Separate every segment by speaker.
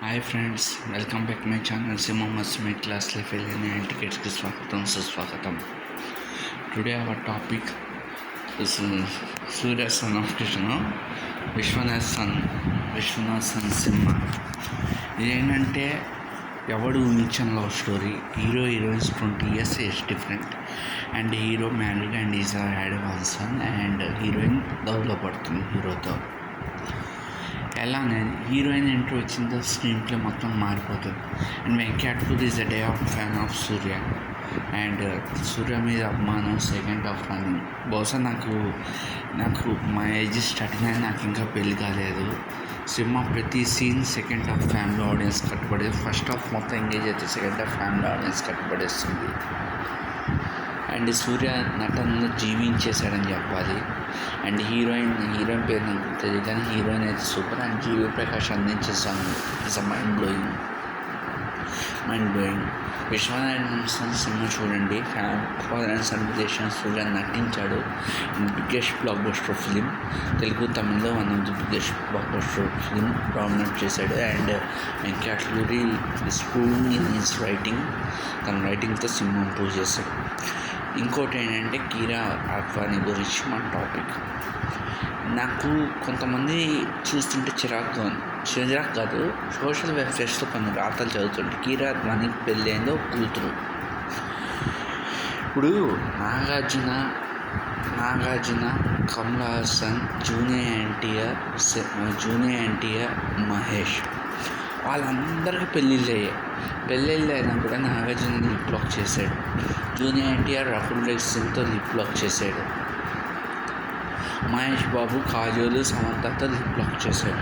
Speaker 1: Hi friends, welcome back my channel సింహమ్మస్ my class life వెళ్ళిన టికెట్స్కి స్వాగతం సుస్వాగతం. Today our topic is Surya son of Krishna, Vishwanath son cinema. ఇదేంటంటే ఎవడు ఊహించని love story. Hero heroines 20 years age different and hero married and is had one son and heroine లవ్లో పడుతుంది హీరోతో. ఎలానే హీరోయిన్ ఎంట్రీ వచ్చిందో స్క్రీన్ ప్లే మొత్తం మారిపోతుంది. And Venkat is a day of fan of Surya and Surya మీద అభిమానం సెకండ్ హాఫ్ అని. బహుశా నాకు మా ఏజ్ 39, నాకు ఇంకా పెళ్ళి కాలేదు. సినిమా ప్రతి scene second half family audience కట్టుబడేది. ఫస్ట్ హాఫ్ మొత్తం ఎంగేజ్ అయితే సెకండ్ హాఫ్ ఫ్యామిలీ ఆడియన్స్ కట్టుబడేస్తుంది. అండ్ సూర్య నటనలో జీవించేశాడని చెప్పాలి. అండ్ హీరోయిన్ పేరు నాకు తెలియదు కానీ హీరోయిన్ అయితే సూపర్. అండ్ జీవి ప్రకాష్ అందించే song is mind blowing. Vishwanath cinema చూడండి. ఫాదర్ సెలబ్రేషన్ సూర్య నటించాడు. Biggest block buster film, Telugu తమిళ్లో one of the biggest block buster film dominate చేశాడు. And Venkatagiri is proving in his writing, తన రైటింగ్తో సినిమా ప్రూవ్ చేశాడు. ఇంకోటి ఏంటంటే కీరా అద్వానీ గురించి మన టాపిక్. నాకు కొంతమంది చూస్తుంటే చిరాకు కాదు, సోషల్ వెబ్సైట్స్లో కొన్ని రాతలు చదువుతుంటే కీరా అద్వానీకి పెళ్ళి అయిందో కూతురు. ఇప్పుడు నాగార్జున, కమల్ హాసన్, జూనియర్ ఎన్టీఆర్, మహేష్ వాళ్ళందరికీ పెళ్ళిళ్ళు అయినా కూడా నాగార్జున లిప్ లాక్ చేశాడు. జూనియర్ ఎన్టీఆర్ రాహుల్ రైడ్ సింగ్తో లిప్ లాక్ చేశాడు. మహేష్ బాబు కాజోలు సమంతతో లిప్ లాక్ చేశాడు.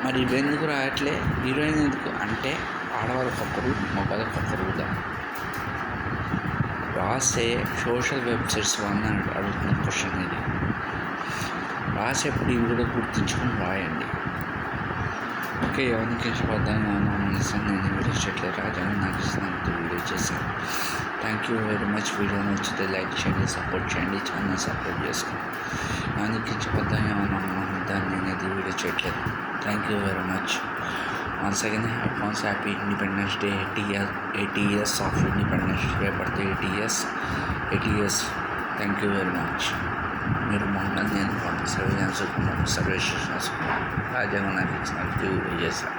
Speaker 1: మరి ఇవెందుకు రాయట్లే? హీరోయిన్ ఎందుకు అంటే ఆడవాళ్ళకొకరు మగవాళ్ళకొకరుగా రాసే సోషల్ వెబ్సైట్స్ వల్ల అడుగుతున్న క్వశ్చన్ ఇది. రాసేప్పుడు ఇవి కూడా గుర్తించుకొని రాయండి. ఓకే, ఎవరికి ఇష్టపడ్డాను నేను వీడియో చేయట్లేదు. రాజాని నాకు ఇష్టంతో వీడియో చేశాను. Thank you very much. Video నచ్చితే లైక్ చేయండి, సపోర్ట్ చేయండి, ఛానల్ సపోర్ట్ చేసుకోండి. ఎవరికి ఇష్టపడ్డాను దాన్ని నేనైతే వీడియో చేయట్లేదు. Thank you very much. Once again advance happy independence day. 80 years of independence day. రేపడితే 80 years. Thank you very much. మీరు మమ్మల్ని నేను సర్వేశ్వర రాజాగా నాకు ఇచ్చినట్టు చేశాను.